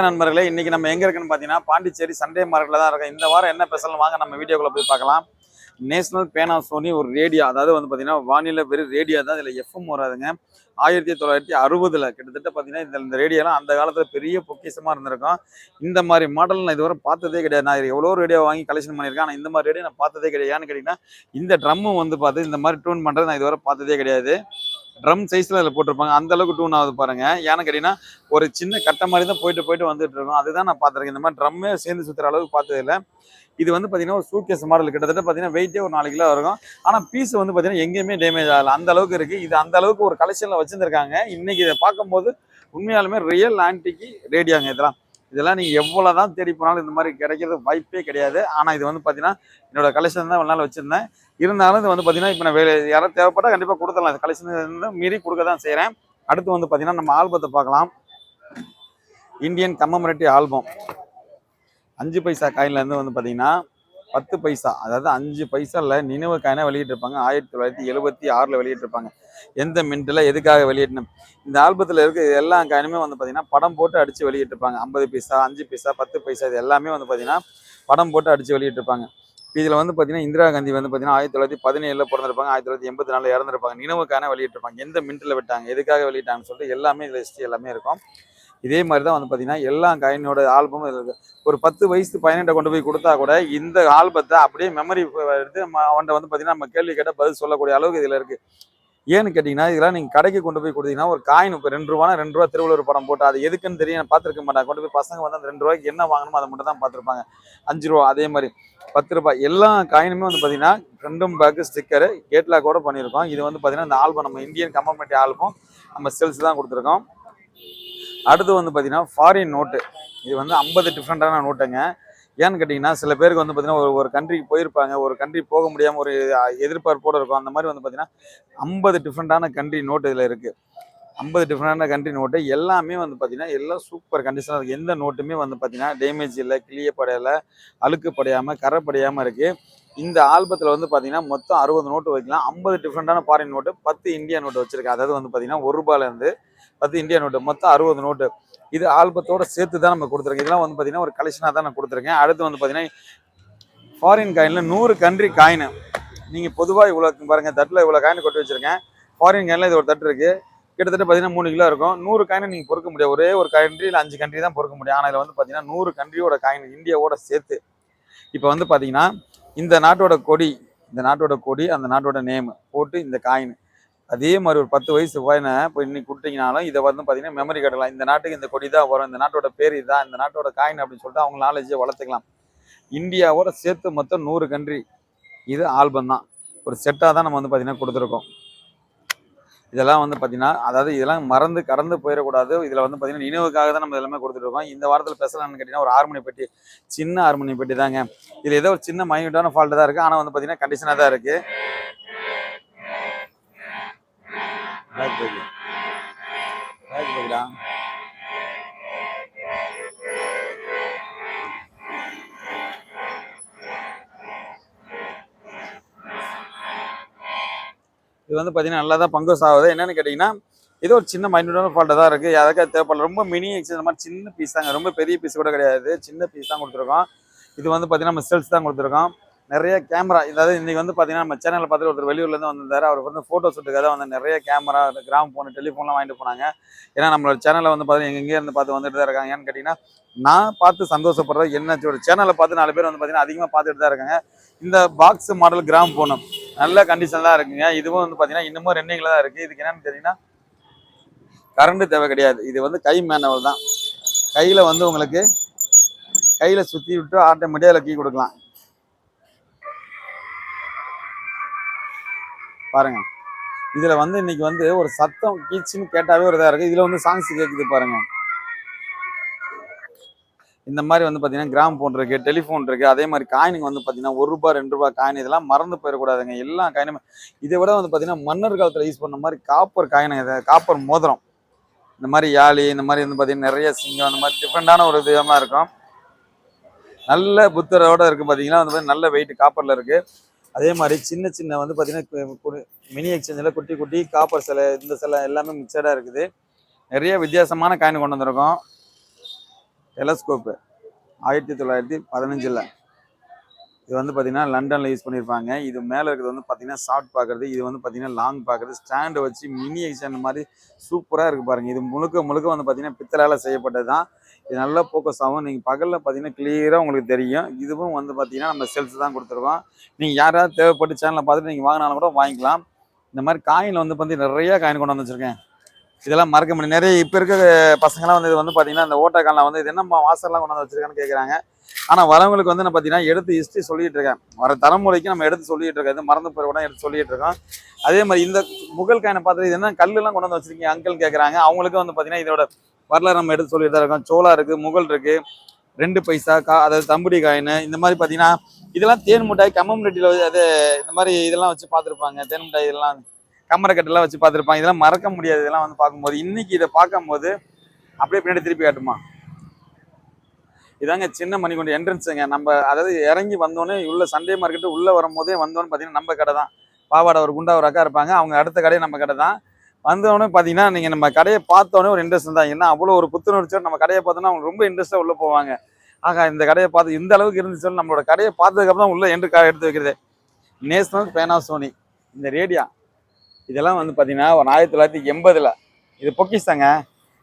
நண்பர்களே, இன்னைக்கு நம்ம எங்க இருக்குன்னு பாத்தீங்கன்னா பாண்டிச்சேரி சண்டே மார்க்கெட்ல தான் இருக்கோம். இந்த வாரம் என்ன ஸ்பெஷல் வாங்க நம்ம வீடியோக்குள்ள போய் பார்க்கலாம். நேஷனல் பேனாசோனி ஒரு ரேடியோ, அதாவது வந்து பாத்தீங்கன்னா வானிலை வெறும் ரேடியோ தான். இதுல எஃப்எம் வராதுங்க. 1960ல கிட்டத்தட்ட பாத்தீங்கன்னா இந்த ரேடியோலாம் அந்த காலத்துல பெரிய பொக்கிஷமா இருந்திருக்கும். இந்த மாதிரி மாடல் நான் இதுவரை பார்த்ததே கிடையாது. நான் எவ்வளோ ரேடியோ வாங்கி கலெக்ஷன் பண்ணியிருக்கேன், ஆனா இந்த மாதிரி ரேடியோ நான் பார்த்ததே கிடையாது. ஏன்னு கேட்டீங்கன்னா இந்த ட்ரம் வந்து பார்த்து இந்த மாதிரி டியூன் பண்றது நான் இதுவரை பார்த்ததே கிடையாது. ட்ரம் சைஸ்ல அதில் போட்டிருப்பாங்க, அந்த அளவுக்கு டூன் ஆகுது பாருங்க. ஏன்னு கேட்டீங்கன்னா ஒரு சின்ன கட்டை மாதிரி தான் போயிட்டு வந்துட்டு இருக்கும். அதுதான் நான் பார்த்துருக்கேன். இந்த மாதிரி ட்ரம்மே சேர்ந்து சுற்றுற அளவுக்கு பார்த்தது இல்லை. இது வந்து பார்த்தீங்கன்னா ஒரு சூட்கேஸ் மாடல், கிட்டத்தட்ட பார்த்தீங்கன்னா வெயிட்டே ஒரு 4 கிலோ இருக்கும். ஆனால் பீஸ் வந்து பார்த்தீங்கன்னா எங்கேயுமே டேமேஜ் ஆகலை, அந்த அளவுக்கு இருக்குது. இது அந்த அளவுக்கு ஒரு கலெக்ஷனில் வச்சுருக்காங்க. இன்னைக்கு இதை பார்க்கும்போது உண்மையாலுமே ரியல் ஆன்டிக்கு ரேடியோங்க இதெல்லாம் நீங்கள் எவ்வளோ தான் தேடி போனாலும் இந்த மாதிரி கிடைக்கிறது வாய்ப்பே கிடையாது. ஆனால் இது வந்து பார்த்தீங்கன்னா என்னோட கலெக்ஷன் தான் ஒரு நாள் வச்சுருந்தேன். இருந்தாலும் இது வந்து பார்த்தீங்கன்னா இப்போ நான் யாராவது தேவைப்பட்டால் கண்டிப்பாக கொடுத்துடலாம். இந்த கலெக்ஷன் மீறி கொடுக்க தான் செய்கிறேன். அடுத்து வந்து பார்த்தீங்கன்னா நம்ம ஆல்பத்தை பார்க்கலாம். இந்தியன் கம்மமரேட்டிவ் ஆல்பம் 5 பைசா காயின்லேருந்து வந்து பார்த்தீங்கன்னா 10 பைசா, அதாவது 5 பைசாவில் நினைவு காயினை வெளியிட்டிருப்பாங்க. 1976ல் வெளியிட்டிருப்பாங்க. எந்த மின்ட்டில் எதுக்காக வெளியிட்டணும், இந்த ஆல்பத்தில் இருக்க எல்லா காயினுமே வந்து பார்த்தீங்கன்னா படம் போட்டு அடித்து வெளியிட்டிருப்பாங்க. 50 பைசா, 5 பைசா, 10 பைசா, இது எல்லாமே வந்து பார்த்தீங்கன்னா படம் போட்டு அடித்து வெளியிட்டிருப்பாங்க. இதில் வந்து பார்த்தீங்கன்னா இந்திரா காந்தி வந்து பார்த்தீங்கன்னா 1917ல் பிறந்திருப்பாங்க, 1984 இறந்துருப்பாங்க. நினைவு காயினை வெளியிட்டிருப்பாங்க. எந்த மின்ட்டில் விட்டாங்க, எதுக்காக வெளியிட்டாங்கன்னு சொல்லிட்டு எல்லாமே இதில் ஹிஸ்ட்ரி எல்லாமே இருக்கும். இதே மாதிரி தான் வந்து பார்த்தீங்கன்னா எல்லா காயினோட ஆல்பமும் இதில் இருக்குது. ஒரு 10 வயசு பையன்கிட்ட கொண்டு போய் கொடுத்தா கூட இந்த ஆல்பத்தை அப்படியே மெமரி எடுத்து அவன்கிட்ட வந்து பார்த்தீங்கன்னா நம்ம கேள்வி கேட்டால் பதில் சொல்லக்கூடிய அளவுக்கு இதில் இருக்குது. ஏன்னு கேட்டிங்கன்னா இதெல்லாம் நீங்கள் கடைக்கு கொண்டு போய் கொடுத்தீங்கன்னா ஒரு காயின் இப்போ 2 ரூபானா 2 ரூபா திருவள்ளுவர் படம் போட்டு அது எதுக்குன்னு தெரியும் பார்த்துருக்க மாட்டாங்க. கொண்டு போய் பசங்க வந்து அந்த 2 ரூபாய்க்கு என்ன வாங்கணுமோ அதை மட்டும் தான் பார்த்துருப்பாங்க. 5 ரூபா, அதே மாதிரி 10 ரூபாய், எல்லா காயினுமே வந்து பார்த்தீங்கன்னா ஃப்ரண்டும் பேக்கு ஸ்டிக்கரு கேட்லாக் கூட பண்ணியிருக்கோம். இது வந்து பார்த்தீங்கன்னா இந்த ஆல்பம் நம்ம இந்தியன் கம்மமரேட்டிவ் ஆல்பம் நம்ம சேல்ஸ் தான் கொடுத்துருக்கோம். அடுத்து வந்து பார்த்தீங்கன்னா ஃபாரின் நோட்டு. இது வந்து 50 டிஃப்ரெண்ட்டான நோட்டுங்க. ஏன்னு கேட்டிங்கன்னா சில பேருக்கு வந்து பார்த்தீங்கன்னா ஒரு கண்ட்ரிக்கு போயிருப்பாங்க, ஒரு கண்ட்ரி போக முடியாமல் ஒரு எதிர்பார்ப்போடு இருக்கும். அந்த மாதிரி வந்து பார்த்தீங்கன்னா 50 டிஃப்ரெண்ட்டான கண்ட்ரி நோட்டு இதில் இருக்குது. 50 டிஃப்ரெண்டான கண்ட்ரி நோட்டு எல்லாமே வந்து பார்த்தீங்கன்னா எல்லாம் சூப்பர் கண்டிஷனாக இருக்குது. எந்த நோட்டுமே வந்து பார்த்தீங்கன்னா டேமேஜ் இல்லை, கிளியப்படையலை, அழுக்கு படையாமல், கரை படியாமல் இருக்குது. இந்த ஆல்பத்தில் வந்து பார்த்தீங்கன்னா மொத்தம் 60 நோட்டு வைக்கலாம். 50 டிஃப்ரெண்ட்டான ஃபாரின் நோட்டு, 10 இந்தியா நோட்டு வச்சுருக்கேன். அதாவது வந்து பார்த்தீங்கன்னா 1 ரூபாயிலேருந்து 10 இந்தியா நோட்டு, மொத்தம் 60 நோட்டு. இது ஆல்பத்தோட சேர்த்து தான் நம்ம கொடுத்துருக்கேன். இதெல்லாம் வந்து பார்த்தீங்கன்னா ஒரு கலெக்ஷனாக தான் நான் கொடுத்துருக்கேன். அடுத்து வந்து பார்த்தீங்கன்னா ஃபாரின் காயினில் 100 கண்ட்ரி காயின். நீங்கள் பொதுவாக இவ்வளோ பாருங்கள், தட்டில் இவ்வளோ காயின் கொட்டி வச்சுருக்கேன். ஃபாரின் காயினில் இது ஒரு தட்டு இருக்குது. கிட்டத்தட்ட பார்த்தீங்கன்னா 3 கிலோ இருக்கும். 100 காயினை நீங்கள் பொறுக்க முடியாது. ஒரே ஒரு கண்ட்ரி இல்லை 5 கண்ட்ரி தான் பொறுக்க முடியும். ஆனால் இதில் வந்து பார்த்தீங்கன்னா 100 கண்ட்ரியோட காயின் இந்தியாவோட சேர்த்து. இப்போ வந்து பார்த்தீங்கன்னா இந்த நாட்டோட கொடி, அந்த நாட்டோட நேம் போட்டு இந்த காயின், அதே மாதிரி ஒரு 10 வயசு பையனை இப்போ இன்னைக்கு கொடுத்தீங்கனாலும் இதை வந்து பார்த்தீங்கன்னா மெமரி கட்டலாம். இந்த நாட்டுக்கு இந்த கொடி தான் வரும், இந்த நாட்டோட பேர் இதுதான், இந்த நாட்டோட காயின் அப்படின்னு சொல்லிட்டு அவங்க நாலேஜை வளர்த்துக்கலாம். இந்தியாவோட சேர்த்து மொத்தம் 100 கண்ட்ரி. இது ஆல்பம் தான், ஒரு செட்டாக தான் நம்ம வந்து பார்த்தீங்கன்னா கொடுத்துருக்கோம். இதெல்லாம் வந்து பார்த்தீங்கன்னா அதாவது இதெல்லாம் மறந்து கடந்து போயிடக்கூடாது. இதில் வந்து பார்த்தீங்கன்னா நினைவுக்காக தான் நம்ம எல்லாமே கொடுத்துருக்கோம். இந்த வாரத்தில் ஸ்பெஷலானு கேட்டிங்கன்னா ஒரு ஹார்மோனி பெட்டி, சின்ன ஹார்மோனி பெட்டி தாங்க. இதில் ஏதோ ஒரு சின்ன மைன்யூட்டான ஃபால்ட்டு தான் இருக்குது, ஆனால் வந்து பார்த்தீங்கன்னா கண்டிஷனாக தான் இருக்குது. இது வந்து பார்த்தீங்கன்னா நல்லா தான் பங்கஸ் ஆகுது. என்னென்னு கேட்டிங்கன்னா ஏதோ ஒரு சின்ன மைனூட்டான ஃபால்ட்டாக தான் இருக்குது. யாருக்காவது தேவைப்படல. ரொம்ப மினி எக்ஸ் இந்த மாதிரி சின்ன பீஸ் தாங்க, ரொம்ப பெரிய பீஸ் கூட கிடையாது, சின்ன பீஸ் தான் கொடுத்துருக்கோம். இது வந்து பார்த்தீங்கன்னா நம்ம செல்ஸ் தான் கொடுத்துருக்கோம். நிறைய கேமரா, அதாவது இன்றைக்கி வந்து பார்த்தீங்கன்னா நம்ம சேனலில் பார்த்துட்டு ஒருத்தர் வெளியூர்லேருந்து வந்திருந்தார். அவருக்கு வந்து ஃபோட்டோ ஷூட்டுக்காக வந்து நிறைய கேமரா, கிராம் ஃபோனு, டெலிஃபோன்லாம் வாங்கிட்டு போனாங்க. ஏன்னா நம்மளோட சேனலில் வந்து பார்த்தீங்கன்னா எங்கேயே இருந்து பார்த்து வந்துட்டு தான் இருக்காங்க. ஏன்னு கேட்டிங்கன்னா நான் பார்த்து சந்தோஷப்படுறது என்ன, ஒரு சேனலை பார்த்து 4 பேர் வந்து பார்த்தீங்கன்னா அதிகமாக பார்த்துட்டு தான் இருக்காங்க. இந்த பாக்ஸ் மாடல் கிராம் ஃபோனு நல்ல கண்டிஷன் தான் இருக்குங்க. இதுவும் வந்து பார்த்தீங்கன்னா இன்னமும் ரன்னிங்கில் தான் இருக்குது. இதுக்கு என்னென்னு கேட்டிங்கன்னா கரண்ட் தேவை கிடையாது. இது வந்து கை மேனுவல் தான். கையில் வந்து உங்களுக்கு கையில் சுற்றி விட்டு ஆட்டோமேட்டிக்காக அதில் கீ கொடுக்கலாம். பாருங்க, இதுல வந்து இன்னைக்கு வந்து ஒரு சத்தம் கீச்சுன்னு கேட்டாவே ஒரு இதா இருக்கு. இதுல வந்து சாங்ஸ் கேட்குது பாருங்க. இந்த மாதிரி வந்து பார்த்தீங்கன்னா கிராம் ஃபோன் இருக்குது, டெலிஃபோன் இருக்குது. அதே மாதிரி காயினுங்க வந்து பார்த்தீங்கன்னா 1 ரூபா 2 ரூபா காயின், இதெல்லாம் மறந்து போயிடக்கூடாதுங்க. எல்லா காயினுமே இதை விட வந்து பார்த்தீங்கன்னா மன்னர் காலத்தில் யூஸ் பண்ண மாதிரி காப்பர் காயின், இதை காப்பர் மோதிரம், இந்த மாதிரி யாழி, இந்த மாதிரி வந்து பார்த்தீங்கன்னா நிறைய சிங்கம், அந்த மாதிரி டிஃப்ரெண்டான ஒரு விதமாக இருக்கும். நல்ல புத்தரோட இருக்குது பார்த்தீங்கன்னா வந்து நல்ல வெயிட் காப்பரில் இருக்குது. அதே மாதிரி சின்ன சின்ன வந்து பார்த்தீங்கன்னா மினி எக்ஸ்சேஞ்சில் குட்டி குட்டி காப்பர் சிலை, இந்த சிலை எல்லாமே மிக்சடாக இருக்குது. நிறைய வித்தியாசமான காயின் கொண்டு வந்திருக்கோம். டெலஸ்கோப்பு 1915. இது வந்து பார்த்தீங்கன்னா லண்டனில் யூஸ் பண்ணியிருப்பாங்க. இது மேலே இருக்கிறது வந்து பார்த்தீங்கன்னா ஷார்ட் பார்க்குறது, இது வந்து பார்த்தீங்கன்னா லாங் பார்க்குறது, ஸ்டாண்டு வச்சு மினி எக்ஸ்டெண்ட் மாதிரி சூப்பராக இருக்குது பாருங்கள். இது முழுக்க முழுக்க வந்து பார்த்தீங்கன்னா பித்தளால் செய்யப்பட்டது தான். இது நல்லா ஃபோக்கஸ் ஆகும். நீங்கள் பகலில் பார்த்தீங்கன்னா கிளியராக உங்களுக்கு தெரியும். இதுவும் வந்து பார்த்தீங்கன்னா நம்ம செல்ஸ் தான் கொடுத்துருக்கோம். நீங்கள் யாராவது தேவைப்பட்டு சேனலை பார்த்துட்டு நீங்கள் வாங்கினாலும் கூட வாங்கிக்கலாம். இந்த மாதிரி காயினில் வந்து பார்த்தீங்கன்னா நிறையா காயின் கொண்டு வந்து வச்சுருக்கேன். இதெல்லாம் மறக்க முடியும். நிறைய இப்போ இருக்க பசங்களாம் வந்து இது வந்து பார்த்தீங்கன்னா இந்த ஓட்டக்காலில் வந்து இது என்னம்மா வாசல்லாம் கொண்டு வந்து வச்சுருக்கான்னு கேட்குறாங்க. ஆனால் வரவங்களுக்கு வந்து நான் பார்த்தீங்கன்னா எடுத்து ஹிஸ்ட்ரி சொல்லிட்டு இருக்கேன். வர தலைமுறைக்கு நம்ம எடுத்து சொல்லிட்டு இருக்கோம். இது மறந்து போய் கூட எடுத்து சொல்லிட்டு இருக்கோம். அதே மாதிரி இந்த முகல் காயினை பார்த்துட்டு இது என்ன கல்லுலாம் கொண்டு வந்து வச்சிருக்கீங்க அங்கிள் கேட்குறாங்க. அவங்களுக்கு வந்து பார்த்தீங்கன்னா இதோட வரலாறு நம்ம எடுத்து சொல்லிட்டு தான் இருக்கோம். சோளா இருக்குது, முகல் இருக்குது, 2 பைசா அதாவது தம்புடி காயின். இந்த மாதிரி பார்த்தீங்கன்னா இதெல்லாம் தேன் மிட்டாய் கம்மம்பட்டியில் அது இந்த மாதிரி இதெல்லாம் வச்சு பார்த்துருப்பாங்க. தேன் மிட்டாய் இதெல்லாம் கம்மரக்கட்டெல்லாம் வச்சு பார்த்துருப்பாங்க. இதெல்லாம் மறக்க முடியாது. இதெல்லாம் வந்து பார்க்கும்போது இன்னைக்கு இதை பார்க்கும்போது அப்படியே பின்னாடி திருப்பி காட்டுமா. இதாங்க சின்ன மணிகொண்டு என்ட்ரன்ஸுங்க. நம்ம அதாவது இறங்கி வந்தோடனே உள்ள சண்டே மார்க்கெட்டு உள்ளே வரும்போதே வந்தோன்னு பார்த்தீங்கன்னா நம்ம கடை தான். பாவாடை ஒரு குண்டா ஒரு அக்கா இருப்பாங்க. அவங்க அடுத்த கடையை நம்ம கடை தான். வந்தோடனே பார்த்தீங்கன்னா நீங்கள் நம்ம கடையை பார்த்தோன்னே ஒரு இன்ட்ரெஸ்ட் தான். ஏன்னா அவ்வளோ ஒரு புத்துணர்ச்சியோட நம்ம கடையை பார்த்தோன்னா அவங்க ரொம்ப இன்ட்ரெஸ்ட்டாக உள்ளே போவாங்க. ஆகா இந்த கடையை பார்த்து இந்த அளவுக்கு இருந்துச்சு. நம்மளோட கடையை பார்த்ததுக்கப்புறம் தான் உள்ளே எடுத்து வைக்கிறது. நேஷனல் பேனாசோனிக் இந்த ரேடியா இதெல்லாம் வந்து பார்த்தீங்கன்னா ஒரு 1980 இது பொக்கிஷங்க.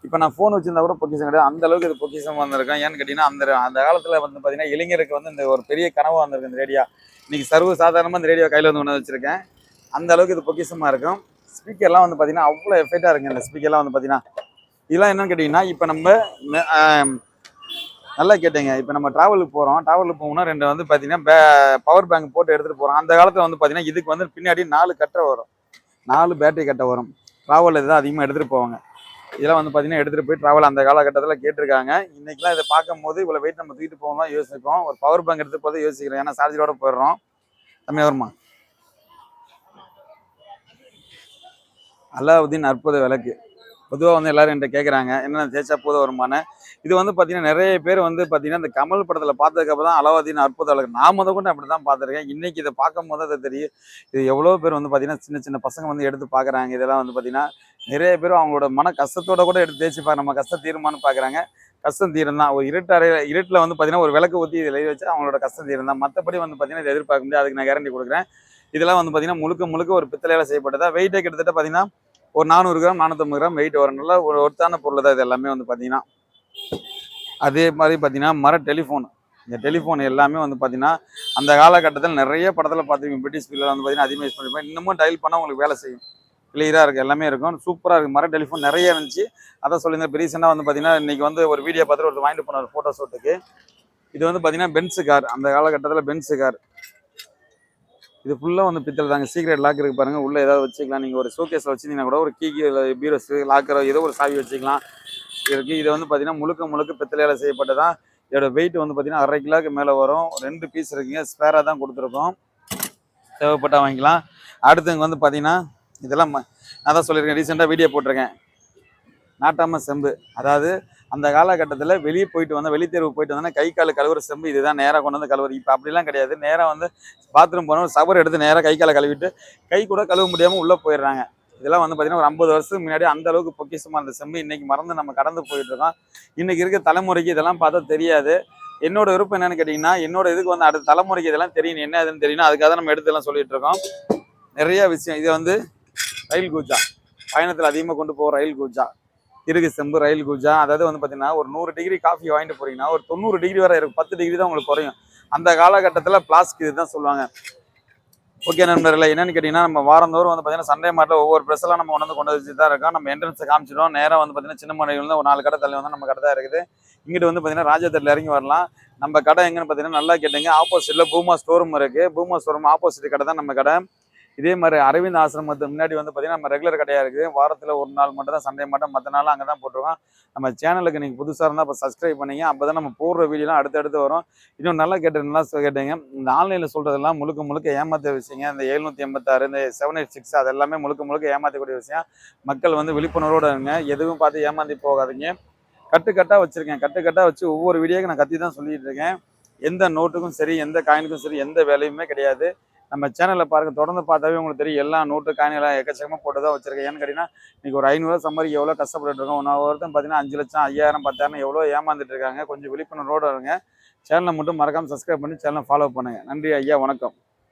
இப்போ நான் ஃபோன் வச்சிருந்தா கூட பொக்கிஷம் கிடையாது. அந்த அளவுக்கு இது பொக்கிஷம் வந்திருக்கேன். ஏன்னு கேட்டிங்கன்னா அந்த காலத்தில் வந்து பார்த்தீங்கன்னா இளைஞருக்கு வந்து இந்த ஒரு பெரிய கனவு வந்திருக்கு இந்த ரேடியோ. இன்றைக்கி சர்வ சாதாரணமாக இந்த ரேடியோ கையில் வந்து கொண்டு வச்சுருக்கேன். அந்த அளவுக்கு இது பொக்கிஷமாக இருக்கும். ஸ்பீக்கர்லாம் வந்து பார்த்தீங்கன்னா அவ்வளோ எஃபெக்டாக இருக்குங்க. இந்த ஸ்பீக்கர்லாம் வந்து பார்த்தீங்கன்னா இதெல்லாம் என்னன்னு கேட்டிங்கன்னா இப்போ நம்ம நல்லா கேட்டீங்க. இப்போ நம்ம ட்ராவலுக்கு போகிறோம். ட்ராவலுக்கு போகணும்னா 2 வந்து பார்த்தீங்கன்னா பவர் பேங்க் போட்டு எடுத்துகிட்டு போகிறோம். அந்த காலத்தில் வந்து பார்த்தீங்கன்னா இதுக்கு வந்து பின்னாடி 4 கட்டை வரும். 4 பேட்டரி கட்டை வரும். ட்ராவல் இதுதான் அதிகமாக எடுத்துகிட்டு போவாங்க. இதெல்லாம் வந்து பார்த்தீங்கன்னா எடுத்துகிட்டு போய் ட்ராவல் அந்த காலகட்டத்தில் கேட்டிருக்காங்க. இன்றைக்கெலாம் இதை பார்க்கும்போது இவ்வளோ வெயிட் நம்ம தூக்கிட்டு போகலாம் யோசிப்போம். ஒரு பவர் பேங்க் எடுத்து போது யோசிக்கிறோம். ஏன்னா சார்ஜரோட போயிடுறோம். கம்மியாக வருமா. அலாவுதீன் அற்புத விளக்கு பொதுவாக வந்து எல்லாரும் என்கிட்ட கேட்குறாங்க என்ன தேய்ச்சா போத வருமானு. இது வந்து பார்த்தீங்கன்னா நிறைய பேர் வந்து பார்த்தீங்கன்னா இந்த கமல் படத்தில் பார்த்ததுக்கப்புறம் தான் அலாவுதீன் அற்புத விளக்கு நான் கூட அப்படி தான் பார்த்துருக்கேன். இன்றைக்கி இதை பார்க்கும் போது அது தெரியும். இது எவ்வளோ பேர் வந்து பார்த்தீங்கன்னா சின்ன சின்ன பசங்க வந்து எடுத்து பார்க்குறாங்க. இதெல்லாம் வந்து பார்த்தீங்கன்னா நிறைய பேர் அவங்களோட மன கஷ்டத்தோட கூட எடுத்து தேய்ச்சி நம்ம கஷ்டம் தீருமானு பார்க்குறாங்க. கஷ்டம் தீரும் தான். ஒரு இருட்டில் வந்து பார்த்தீங்கன்னா ஒரு விளக்கு ஊற்றி இதில் வச்சு அவங்களோட கஷ்டம் தீரும் தான். மற்றபடி வந்து பார்த்தீங்கன்னா இதை எதிர்பார்க்க முடியாது. அதுக்கு நான் கேரண்டி கொடுக்குறேன். இதெல்லாம் வந்து பார்த்தீங்கன்னா முழுக்க ஒரு பித்தளையால் செய்யப்பட்டதா. வெயிட்டே கிட்டத்தட்ட பார்த்தீங்கன்னா ஒரு 400 கிராம் 450 கிராம் வெயிட் வரும். நல்ல ஒரு ஒருத்தான பொருள் தான் இது எல்லாமே வந்து பார்த்தீங்கன்னா. அதே மாதிரி பார்த்தீங்கன்னா மர டெலிஃபோன். இந்த டெலிஃபோன் எல்லாமே வந்து பார்த்தீங்கன்னா அந்த காலகட்டத்தில் நிறைய படத்தில் பார்த்துருக்கீங்க. பிரிட்டிஷ் பீரியடில் வந்து பார்த்தீங்கன்னா அதிகமாக யூஸ் பண்ணிருப்பேன். இன்னமும் டயல் பண்ணால் உங்களுக்கு வேலை செய்யும். கிளியராக இருக்குது. எல்லாமே இருக்கும். சூப்பராக இருக்குது. மர டெலிஃபோன் நிறைய இருந்துச்சு. அதான் சொல்லியிருந்தேன். இப்போ ரீசெண்டாக வந்து பார்த்தீங்கன்னா இன்றைக்கி வந்து ஒரு வீடியோ பார்த்துட்டு ஒருத்தர் வாங்கிட்டு போனார் ஃபோட்டோ ஷூட்டுக்கு. இது வந்து பார்த்தீங்கன்னா பென்ஸு கார். அந்த காலகட்டத்தில் பென்ஸு கார். இது ஃபுல்லாக வந்து பித்தளை தாங்க. சீக்ரெட் லாக் இருக்குது பாருங்கள். உள்ளே ஏதாவது வச்சுக்கலாம். நீங்கள் ஒரு ஷோகேஸில் வச்சுருந்தீங்கன்னா கூட ஒரு கீக்கு பீரோஸு லாக்கரோ ஏதோ ஒரு சாவி வச்சுக்கலாம் இருக்குது. இது வந்து பார்த்தீங்கன்னா முழுக்க பித்தளையால் செய்யப்பட்டதான். இதோட வெயிட் வந்து பார்த்தீங்கன்னா 1/2 கிலோக்கு மேலே வரும். 2 பீஸ் இருக்குங்க. ஸ்பேராக தான் கொடுத்துருக்கோம். தேவைப்பட்டால் வாங்கிக்கலாம். அடுத்தவங்க வந்து பார்த்தீங்கன்னா இதெல்லாம் நான் தான் சொல்லியிருக்கேன். ரீசெண்டாக வீடியோ போட்டிருக்கேன். நாட்டாம செம்பு. அதாவது அந்த காலகட்டத்தில் வெளியே போயிட்டு வந்தால் வெளித்தேர்வு போயிட்டு வந்தோன்னா கை கால் கழுவுற செம்பு இதுதான். நேராக கொண்டு வந்து கழுவுறது. இப்போ அப்படிலாம் கிடையாது. நேராக வந்து பாத்ரூம் போனோம் சவர் எடுத்து நேராக கை காலை கழுவிட்டு கை கூட கழுவ முடியாமல் உள்ளே போயிடுறாங்க. இதெல்லாம் வந்து பார்த்தீங்கன்னா ஒரு 50 வருஷத்துக்கு முன்னாடி அந்த அளவுக்கு பொக்கிஷமாக இருந்த செம்பு இன்றைக்கி மறந்து நம்ம கடந்து போயிட்டு இருக்கோம். இன்றைக்கி இருக்க தலைமுறைக்கு இதெல்லாம் பார்த்தா தெரியாது. என்னோட விருப்பம் என்னன்னு கேட்டிங்கன்னா என்னோட இதுக்கு வந்து அடுத்த தலைமுறைக்கு இதெல்லாம் தெரியும். என்ன எதுன்னு தெரியணும். அதுக்காக நம்ம எடுத்துலாம் சொல்லிட்டு இருக்கோம். நிறைய விஷயம். இது வந்து ரயில் கூஜா. பயணத்தில் அதிகமாக கொண்டு போகிற ரயில் கூஜா. இருக்கு செம்பு ரயில் கூஜா. அதாவது வந்து பார்த்தீங்கன்னா ஒரு 100 டிகிரி காஃபி வாங்கிட்டு போறீங்கன்னா ஒரு 90 டிகிரி வரை இருக்கும். 10 டிகிரி தான் உங்களுக்கு குறையும். அந்த காலகட்டத்தில் பிளாஸ்டிக் இதுதான் சொல்லுவாங்க. ஓகே நண்பர்களே, என்னன்னு கேட்டிங்கன்னா நம்ம வாரந்தோறும் வந்து பார்த்தீங்கன்னா சண்டே மார்ட்டில் ஒவ்வொரு ப்ரெஸ்ஸெல்லாம் நம்ம கொண்டு வச்சு தான் இருக்கோம். நம்ம என்ட்ரன்ஸை காமிச்சிடும். நேராக வந்து பார்த்தீங்கன்னா சின்ன மனையில் ஒரு 4 கடை தள்ளி வந்து நம்ம கடை தான் இருக்குது. இங்கிட்டு வந்து பார்த்தீங்கன்னா ராஜாத்தட்டில் இறங்கி வரலாம். நம்ம கடை எங்கன்னு பார்த்தீங்கன்னா நல்லா கேட்டுங்க. ஆப்போசிட்டில் பூமா ஸ்டோரூம் இருக்குது. பூமா ஸ்டோரூம் ஆப்போசிட் கடை தான் நம்ம கடை. இதே மாதிரி அரவிந்த் ஆசிரமத்துக்கு முன்னாடி வந்து பார்த்தீங்கன்னா நம்ம ரெகுலர் கடையாக இருக்குது. வாரத்தில் ஒரு நாள் மட்டும் தான் சண்டே மட்டும். மற்ற நாள் அங்கே தான் போட்டிருக்கோம். நம்ம சேனலுக்கு நீங்கள் புதுசாக இருந்தால் இப்போ சப்ஸ்கிரைப் பண்ணிங்க. அப்போ தான் நம்ம போடுற வீடியோலாம் அடுத்தடுத்து வரும். இன்னும் நல்லா கேட்டீங்க. இந்த ஆன்லைனில் சொல்கிறதெல்லாம் முழுக்க ஏமாற்ற விஷயங்க. இந்த 786 இந்த 786 அது எல்லாமே முழுக்க ஏமாற்றக்கூடிய விஷயம். மக்கள் வந்து விழிப்புணர்வோடு இருங்க. எதுவும் பார்த்து ஏமாற்றி போகாதீங்க. கட்டுக்கட்டாக வச்சுருக்கேன். கட்டுக்கட்டாக வச்சு ஒவ்வொரு வீடியோக்கு நான் கத்தி தான் சொல்லிட்டு இருக்கேன். எந்த நோட்டுக்கும் சரி எந்த காயினுக்கும் சரி எந்த வேலையுமே கிடையாது. நம்ம சேனலில் பாருங்கள், தொடர்ந்து பார்த்தாவே உங்களுக்கு தெரியும். எல்லா நோட்டு காயினெல்லாம் எக்கச்சக்கமாக போட்டு தான் வச்சிருக்கேன். ஏன்னு கேட்டிங்கன்னா இன்றைக்கி ஒரு 500 சம்பாதிக்க எவ்வளோ கஷ்டப்பட்டு இருக்கோம். ஒருத்தன் பார்த்தீங்கன்னா 5 லட்சம் 5000 10,000 எவ்வளோ ஏமாந்துட்டு இருக்காங்க. கொஞ்சம் விழிப்புணர்வோடு இருங்க. சேனலை மட்டும் மறக்காமல் சப்ஸ்கிரைப் பண்ணி சேனலை ஃபாலோ பண்ணுங்கள். நன்றி ஐயா, வணக்கம்.